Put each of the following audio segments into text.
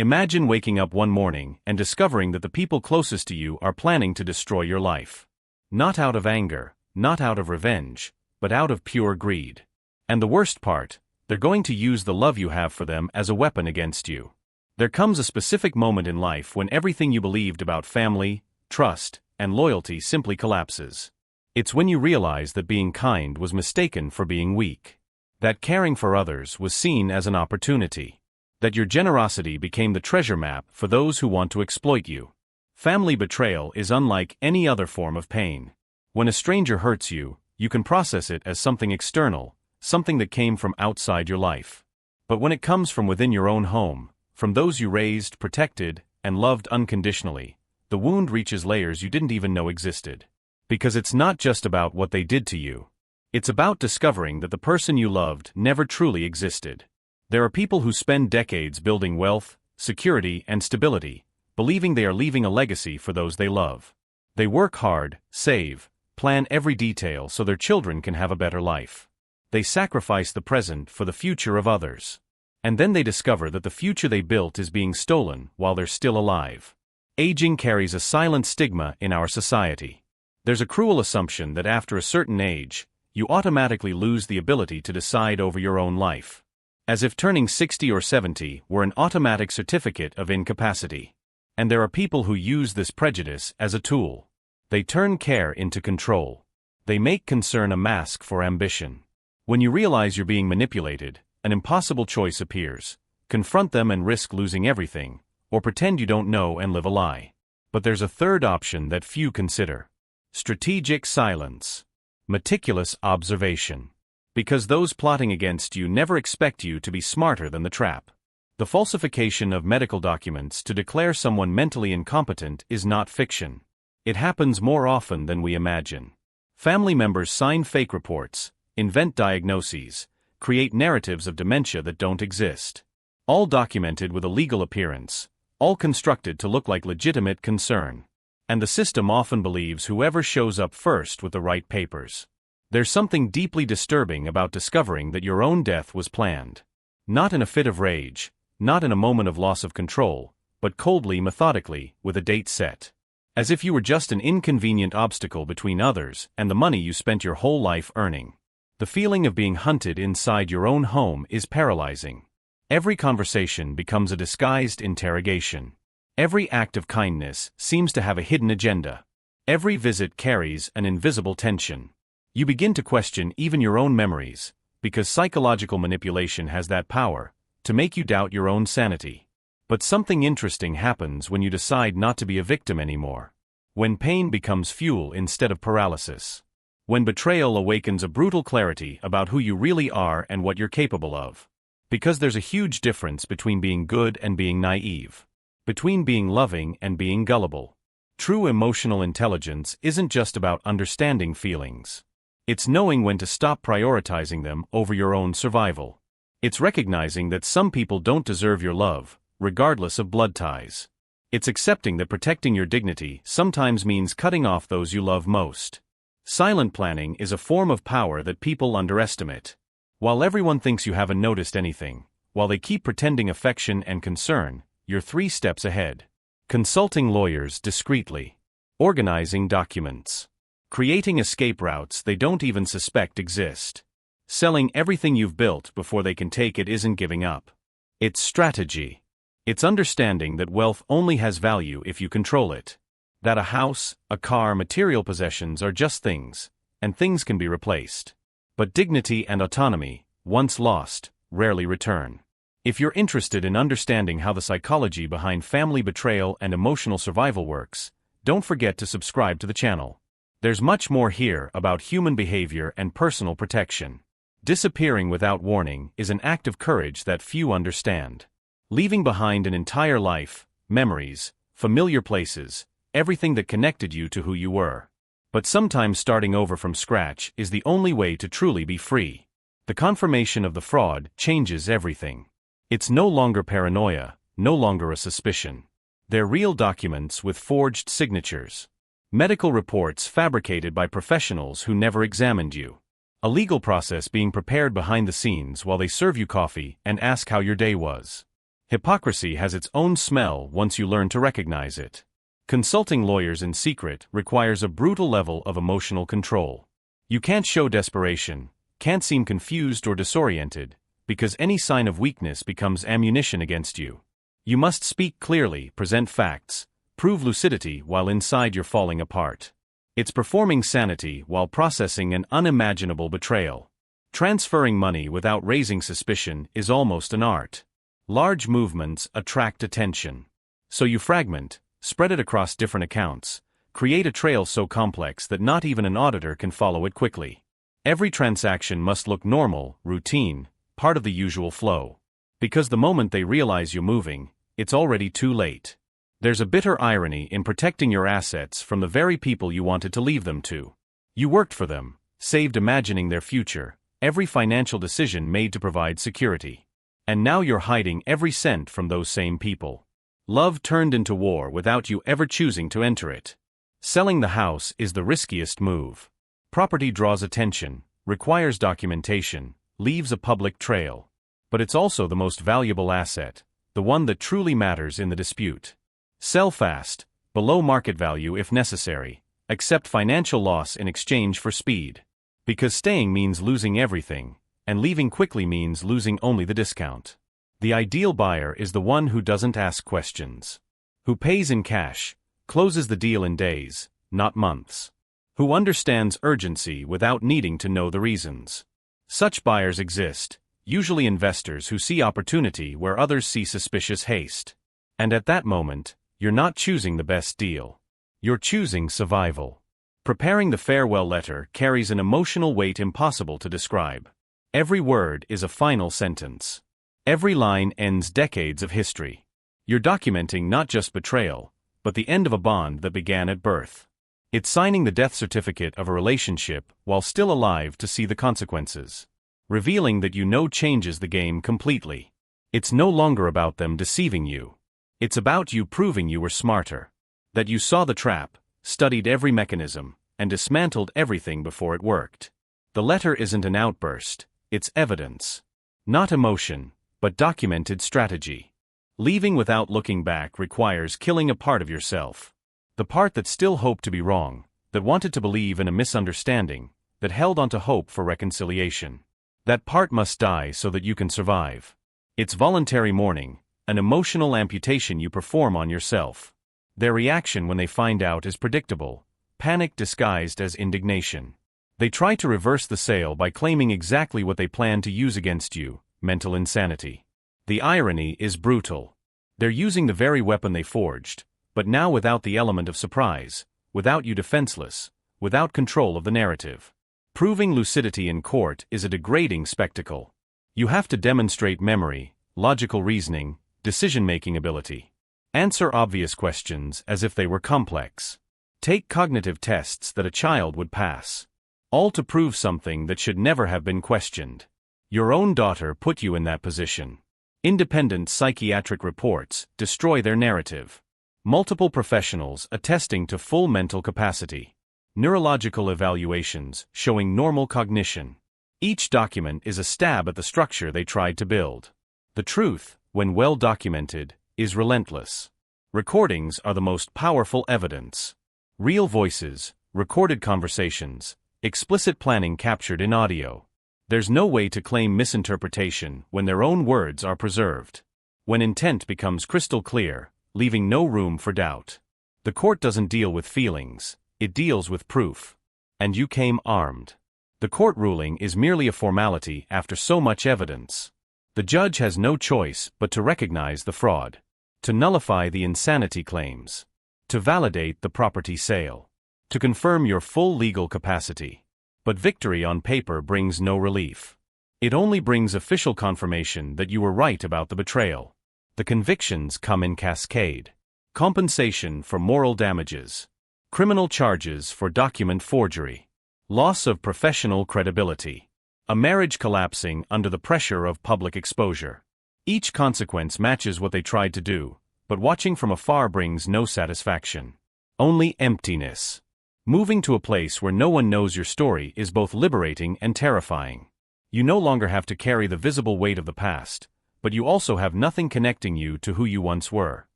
Imagine waking up one morning and discovering that the people closest to you are planning to destroy your life. Not out of anger, not out of revenge, but out of pure greed. And the worst part, they're going to use the love you have for them as a weapon against you. There comes a specific moment in life when everything you believed about family, trust, and loyalty simply collapses. It's when you realize that being kind was mistaken for being weak. That caring for others was seen as an opportunity. That your generosity became the treasure map for those who want to exploit you. Family betrayal is unlike any other form of pain. When a stranger hurts you, you can process it as something external, something that came from outside your life. But when it comes from within your own home, from those you raised, protected, and loved unconditionally, the wound reaches layers you didn't even know existed. Because it's not just about what they did to you. It's about discovering that the person you loved never truly existed. There are people who spend decades building wealth, security, and stability, believing they are leaving a legacy for those they love. They work hard, save, plan every detail so their children can have a better life. They sacrifice the present for the future of others. And then they discover that the future they built is being stolen while they're still alive. Aging carries a silent stigma in our society. There's a cruel assumption that after a certain age, you automatically lose the ability to decide over your own life. As if turning 60 or 70 were an automatic certificate of incapacity. And there are people who use this prejudice as a tool. They turn care into control. They make concern a mask for ambition. When you realize you're being manipulated, an impossible choice appears. Confront them and risk losing everything, or pretend you don't know and live a lie. But there's a third option that few consider. Strategic silence. Meticulous observation. Because those plotting against you never expect you to be smarter than the trap. The falsification of medical documents to declare someone mentally incompetent is not fiction. It happens more often than we imagine. Family members sign fake reports, invent diagnoses, create narratives of dementia that don't exist. All documented with a legal appearance, all constructed to look like legitimate concern. And the system often believes whoever shows up first with the right papers. There's something deeply disturbing about discovering that your own death was planned. Not in a fit of rage, not in a moment of loss of control, but coldly, methodically, with a date set. As if you were just an inconvenient obstacle between others and the money you spent your whole life earning. The feeling of being hunted inside your own home is paralyzing. Every conversation becomes a disguised interrogation. Every act of kindness seems to have a hidden agenda. Every visit carries an invisible tension. You begin to question even your own memories, because psychological manipulation has that power, to make you doubt your own sanity. But something interesting happens when you decide not to be a victim anymore. When pain becomes fuel instead of paralysis. When betrayal awakens a brutal clarity about who you really are and what you're capable of. Because there's a huge difference between being good and being naive. Between being loving and being gullible. True emotional intelligence isn't just about understanding feelings. It's knowing when to stop prioritizing them over your own survival. It's recognizing that some people don't deserve your love, regardless of blood ties. It's accepting that protecting your dignity sometimes means cutting off those you love most. Silent planning is a form of power that people underestimate. While everyone thinks you haven't noticed anything, while they keep pretending affection and concern, you're 3 steps ahead. Consulting lawyers discreetly. Organizing documents. Creating escape routes they don't even suspect exist. Selling everything you've built before they can take it isn't giving up. It's strategy. It's understanding that wealth only has value if you control it. That a house, a car, material possessions are just things, and things can be replaced. But dignity and autonomy, once lost, rarely return. If you're interested in understanding how the psychology behind family betrayal and emotional survival works, don't forget to subscribe to the channel. There's much more here about human behavior and personal protection. Disappearing without warning is an act of courage that few understand. Leaving behind an entire life, memories, familiar places, everything that connected you to who you were. But sometimes starting over from scratch is the only way to truly be free. The confirmation of the fraud changes everything. It's no longer paranoia, no longer a suspicion. They're real documents with forged signatures. Medical reports fabricated by professionals who never examined you. A legal process being prepared behind the scenes while they serve you coffee and ask how your day was. Hypocrisy has its own smell once you learn to recognize it. Consulting lawyers in secret requires a brutal level of emotional control. You can't show desperation, can't seem confused or disoriented, because any sign of weakness becomes ammunition against you. You must speak clearly, present facts, prove lucidity while inside you're falling apart. It's performing sanity while processing an unimaginable betrayal. Transferring money without raising suspicion is almost an art. Large movements attract attention. So you fragment, spread it across different accounts, create a trail so complex that not even an auditor can follow it quickly. Every transaction must look normal, routine, part of the usual flow. Because the moment they realize you're moving, it's already too late. There's a bitter irony in protecting your assets from the very people you wanted to leave them to. You worked for them, saved imagining their future, every financial decision made to provide security. And now you're hiding every cent from those same people. Love turned into war without you ever choosing to enter it. Selling the house is the riskiest move. Property draws attention, requires documentation, leaves a public trail. But it's also the most valuable asset, the one that truly matters in the dispute. Sell fast, below market value if necessary, accept financial loss in exchange for speed. Because staying means losing everything, and leaving quickly means losing only the discount. The ideal buyer is the one who doesn't ask questions. Who pays in cash, closes the deal in days, not months. Who understands urgency without needing to know the reasons. Such buyers exist, usually investors who see opportunity where others see suspicious haste. And at that moment, you're not choosing the best deal. You're choosing survival. Preparing the farewell letter carries an emotional weight impossible to describe. Every word is a final sentence. Every line ends decades of history. You're documenting not just betrayal, but the end of a bond that began at birth. It's signing the death certificate of a relationship while still alive to see the consequences. Revealing that you know changes the game completely. It's no longer about them deceiving you. It's about you proving you were smarter. That you saw the trap, studied every mechanism, and dismantled everything before it worked. The letter isn't an outburst, it's evidence. Not emotion, but documented strategy. Leaving without looking back requires killing a part of yourself. The part that still hoped to be wrong, that wanted to believe in a misunderstanding, that held on to hope for reconciliation. That part must die so that you can survive. It's voluntary mourning, an emotional amputation you perform on yourself. Their reaction when they find out is predictable, panic disguised as indignation. They try to reverse the sale by claiming exactly what they plan to use against you, mental insanity. The irony is brutal. They're using the very weapon they forged, but now without the element of surprise, without you defenseless, without control of the narrative. Proving lucidity in court is a degrading spectacle. You have to demonstrate memory, logical reasoning, decision-making ability. Answer obvious questions as if they were complex. Take cognitive tests that a child would pass. All to prove something that should never have been questioned. Your own daughter put you in that position. Independent psychiatric reports destroy their narrative. Multiple professionals attesting to full mental capacity. Neurological evaluations showing normal cognition. Each document is a stab at the structure they tried to build. The truth, when well documented, is relentless. Recordings are the most powerful evidence. Real voices, recorded conversations, explicit planning captured in audio. There's no way to claim misinterpretation when their own words are preserved. When intent becomes crystal clear, leaving no room for doubt. The court doesn't deal with feelings, it deals with proof. And you came armed. The court ruling is merely a formality after so much evidence. The judge has no choice but to recognize the fraud. To nullify the insanity claims. To validate the property sale. To confirm your full legal capacity. But victory on paper brings no relief. It only brings official confirmation that you were right about the betrayal. The convictions come in cascade. Compensation for moral damages. Criminal charges for document forgery. Loss of professional credibility. A marriage collapsing under the pressure of public exposure. Each consequence matches what they tried to do, but watching from afar brings no satisfaction. Only emptiness. Moving to a place where no one knows your story is both liberating and terrifying. You no longer have to carry the visible weight of the past, but you also have nothing connecting you to who you once were.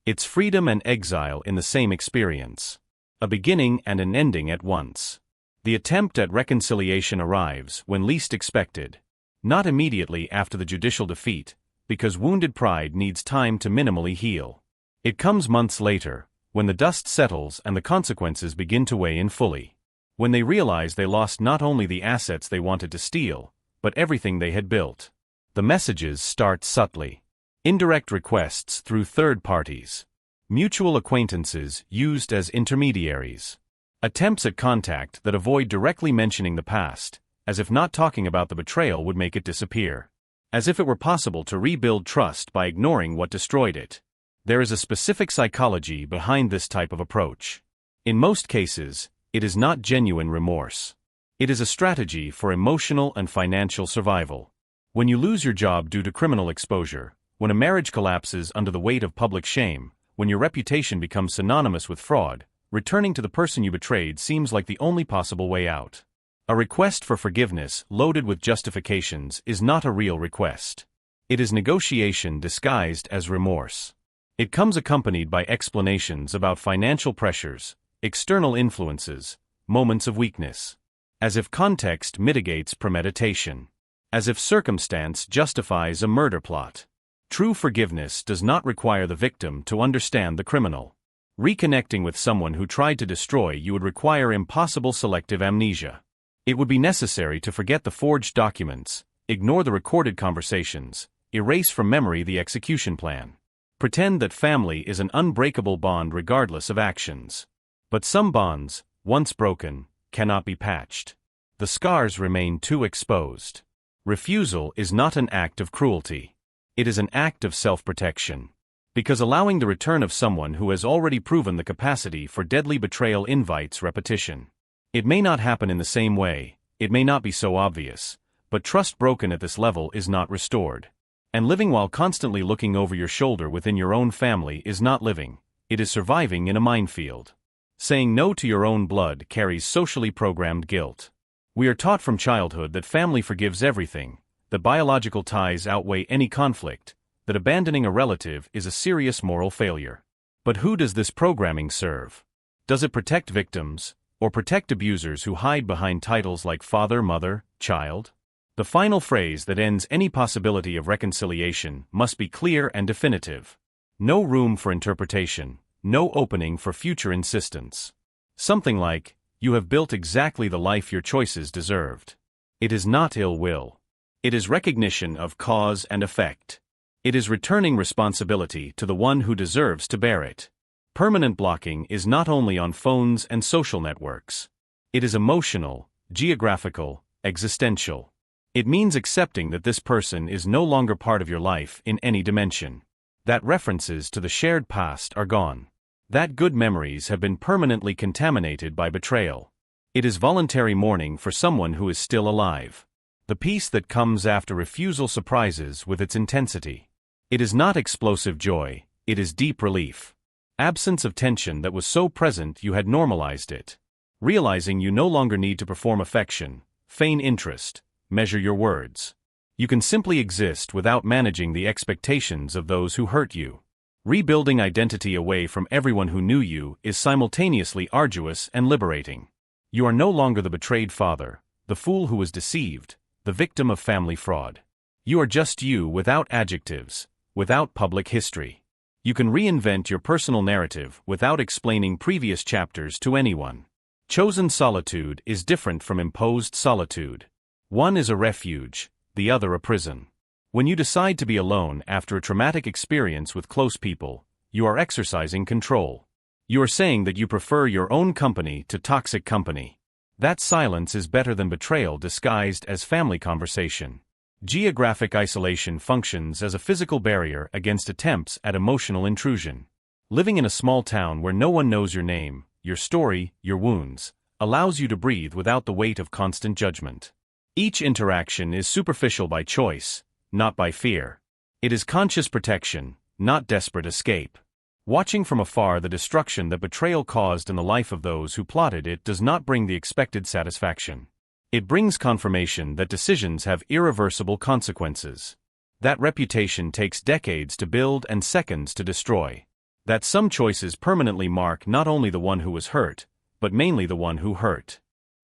It's freedom and exile in the same experience. A beginning and an ending at once. The attempt at reconciliation arrives when least expected. Not immediately after the judicial defeat, because wounded pride needs time to minimally heal. It comes months later, when the dust settles and the consequences begin to weigh in fully. When they realize they lost not only the assets they wanted to steal, but everything they had built. The messages start subtly. Indirect requests through third parties. Mutual acquaintances used as intermediaries. Attempts at contact that avoid directly mentioning the past, as if not talking about the betrayal would make it disappear. As if it were possible to rebuild trust by ignoring what destroyed it. There is a specific psychology behind this type of approach. In most cases, it is not genuine remorse. It is a strategy for emotional and financial survival. When you lose your job due to criminal exposure, when a marriage collapses under the weight of public shame, when your reputation becomes synonymous with fraud, returning to the person you betrayed seems like the only possible way out. A request for forgiveness loaded with justifications is not a real request. It is negotiation disguised as remorse. It comes accompanied by explanations about financial pressures, external influences, moments of weakness. As if context mitigates premeditation. As if circumstance justifies a murder plot. True forgiveness does not require the victim to understand the criminal. Reconnecting with someone who tried to destroy you would require impossible selective amnesia. It would be necessary to forget the forged documents, ignore the recorded conversations, erase from memory the execution plan. Pretend that family is an unbreakable bond regardless of actions. But some bonds, once broken, cannot be patched. The scars remain too exposed. Refusal is not an act of cruelty. It is an act of self-protection. Because allowing the return of someone who has already proven the capacity for deadly betrayal invites repetition. It may not happen in the same way, it may not be so obvious, but trust broken at this level is not restored. And living while constantly looking over your shoulder within your own family is not living, it is surviving in a minefield. Saying no to your own blood carries socially programmed guilt. We are taught from childhood that family forgives everything, that biological ties outweigh any conflict, that abandoning a relative is a serious moral failure. But who does this programming serve? Does it protect victims, or protect abusers who hide behind titles like father, mother, child? The final phrase that ends any possibility of reconciliation must be clear and definitive. No room for interpretation, no opening for future insistence. Something like, "You have built exactly the life your choices deserved." It is not ill will. It is recognition of cause and effect. It is returning responsibility to the one who deserves to bear it. Permanent blocking is not only on phones and social networks. It is emotional, geographical, existential. It means accepting that this person is no longer part of your life in any dimension. That references to the shared past are gone. That good memories have been permanently contaminated by betrayal. It is voluntary mourning for someone who is still alive. The peace that comes after refusal surprises with its intensity. It is not explosive joy, it is deep relief. Absence of tension that was so present you had normalized it. Realizing you no longer need to perform affection, feign interest, measure your words. You can simply exist without managing the expectations of those who hurt you. Rebuilding identity away from everyone who knew you is simultaneously arduous and liberating. You are no longer the betrayed father, the fool who was deceived, the victim of family fraud. You are just you without adjectives, without public history. You can reinvent your personal narrative without explaining previous chapters to anyone. Chosen solitude is different from imposed solitude. One is a refuge, the other a prison. When you decide to be alone after a traumatic experience with close people, you are exercising control. You are saying that you prefer your own company to toxic company. That silence is better than betrayal disguised as family conversation. Geographic isolation functions as a physical barrier against attempts at emotional intrusion. Living in a small town where no one knows your name, your story, your wounds, allows you to breathe without the weight of constant judgment. Each interaction is superficial by choice, not by fear. It is conscious protection, not desperate escape. Watching from afar the destruction that betrayal caused in the life of those who plotted it does not bring the expected satisfaction. It brings confirmation that decisions have irreversible consequences. That reputation takes decades to build and seconds to destroy. That some choices permanently mark not only the one who was hurt, but mainly the one who hurt.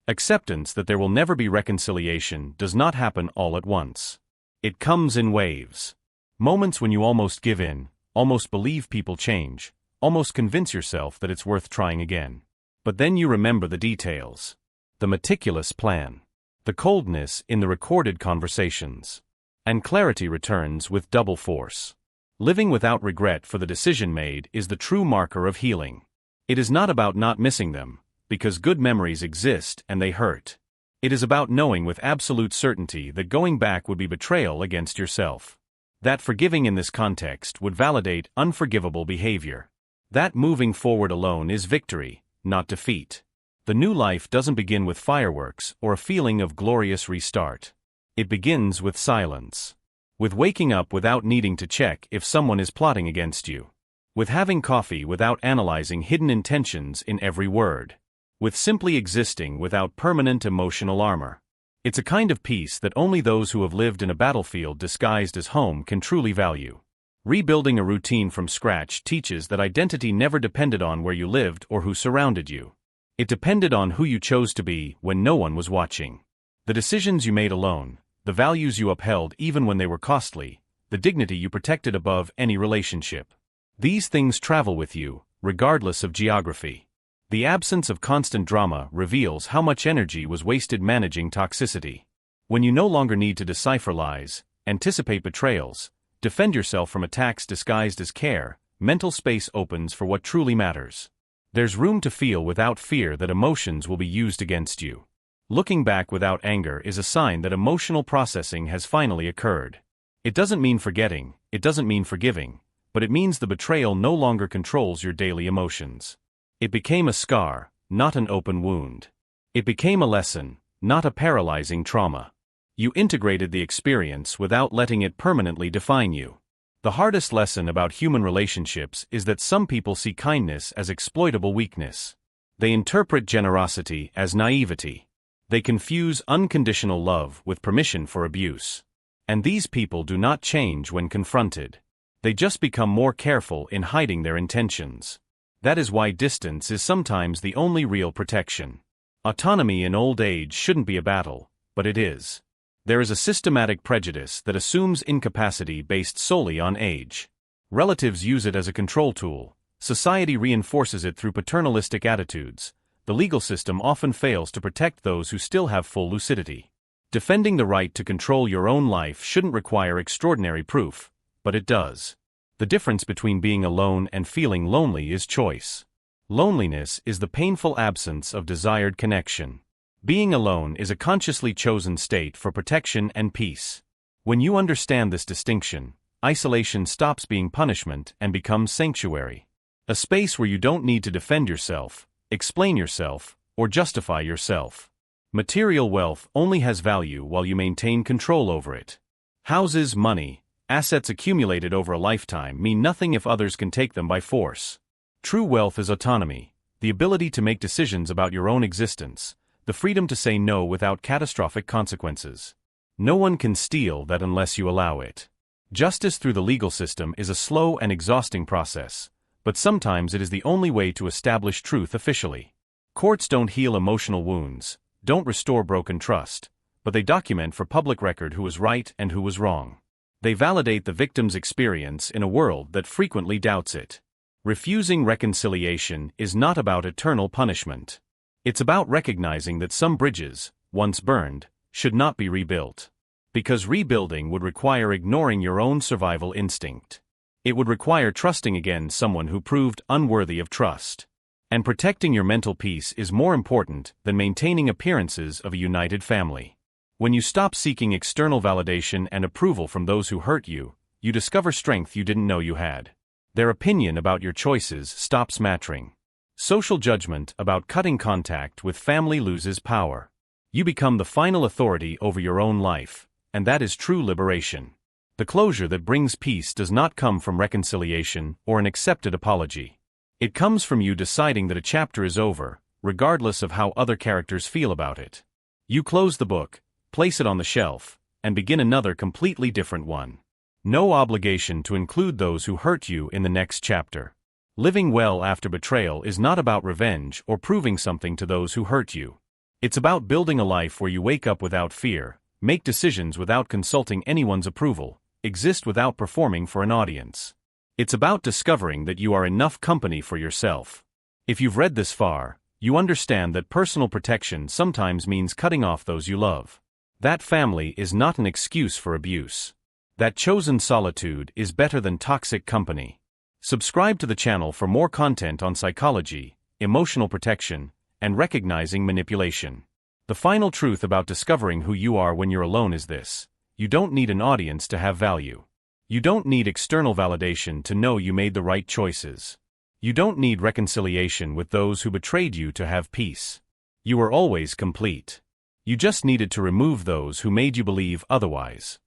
Acceptance that there will never be reconciliation does not happen all at once. It comes in waves. Moments when you almost give in, almost believe people change, almost convince yourself that it's worth trying again. But then you remember the details. The meticulous plan. The coldness in the recorded conversations. And clarity returns with double force. Living without regret for the decision made is the true marker of healing. It is not about not missing them, because good memories exist and they hurt. It is about knowing with absolute certainty that going back would be betrayal against yourself. That forgiving in this context would validate unforgivable behavior. That moving forward alone is victory, not defeat. The new life doesn't begin with fireworks or a feeling of glorious restart. It begins with silence. With waking up without needing to check if someone is plotting against you. With having coffee without analyzing hidden intentions in every word. With simply existing without permanent emotional armor. It's a kind of peace that only those who have lived in a battlefield disguised as home can truly value. Rebuilding a routine from scratch teaches that identity never depended on where you lived or who surrounded you. It depended on who you chose to be when no one was watching. The decisions you made alone, the values you upheld even when they were costly, the dignity you protected above any relationship. These things travel with you, regardless of geography. The absence of constant drama reveals how much energy was wasted managing toxicity. When you no longer need to decipher lies, anticipate betrayals, defend yourself from attacks disguised as care, mental space opens for what truly matters. There's room to feel without fear that emotions will be used against you. Looking back without anger is a sign that emotional processing has finally occurred. It doesn't mean forgetting, it doesn't mean forgiving, but it means the betrayal no longer controls your daily emotions. It became a scar, not an open wound. It became a lesson, not a paralyzing trauma. You integrated the experience without letting it permanently define you. The hardest lesson about human relationships is that some people see kindness as exploitable weakness. They interpret generosity as naivety. They confuse unconditional love with permission for abuse. And these people do not change when confronted. They just become more careful in hiding their intentions. That is why distance is sometimes the only real protection. Autonomy in old age shouldn't be a battle, but it is. There is a systematic prejudice that assumes incapacity based solely on age. Relatives use it as a control tool. Society reinforces it through paternalistic attitudes. The legal system often fails to protect those who still have full lucidity. Defending the right to control your own life shouldn't require extraordinary proof, but it does. The difference between being alone and feeling lonely is choice. Loneliness is the painful absence of desired connection. Being alone is a consciously chosen state for protection and peace. When you understand this distinction, isolation stops being punishment and becomes sanctuary. A space where you don't need to defend yourself, explain yourself, or justify yourself. Material wealth only has value while you maintain control over it. Houses, money, assets accumulated over a lifetime mean nothing if others can take them by force. True wealth is autonomy, the ability to make decisions about your own existence, the freedom to say no without catastrophic consequences. No one can steal that unless you allow it. Justice through the legal system is a slow and exhausting process, but sometimes it is the only way to establish truth officially. Courts don't heal emotional wounds, don't restore broken trust, but they document for public record who was right and who was wrong. They validate the victim's experience in a world that frequently doubts it. Refusing reconciliation is not about eternal punishment. It's about recognizing that some bridges, once burned, should not be rebuilt. Because rebuilding would require ignoring your own survival instinct. It would require trusting again someone who proved unworthy of trust. And protecting your mental peace is more important than maintaining appearances of a united family. When you stop seeking external validation and approval from those who hurt you, you discover strength you didn't know you had. Their opinion about your choices stops mattering. Social judgment about cutting contact with family loses power. You become the final authority over your own life, and that is true liberation. The closure that brings peace does not come from reconciliation or an accepted apology. It comes from you deciding that a chapter is over, regardless of how other characters feel about it. You close the book, place it on the shelf, and begin another completely different one. No obligation to include those who hurt you in the next chapter. Living well after betrayal is not about revenge or proving something to those who hurt you. It's about building a life where you wake up without fear, make decisions without consulting anyone's approval, exist without performing for an audience. It's about discovering that you are enough company for yourself. If you've read this far, you understand that personal protection sometimes means cutting off those you love. That family is not an excuse for abuse. That chosen solitude is better than toxic company. Subscribe to the channel for more content on psychology, emotional protection, and recognizing manipulation. The final truth about discovering who you are when you're alone is this: you don't need an audience to have value. You don't need external validation to know you made the right choices. You don't need reconciliation with those who betrayed you to have peace. You are always complete. You just needed to remove those who made you believe otherwise.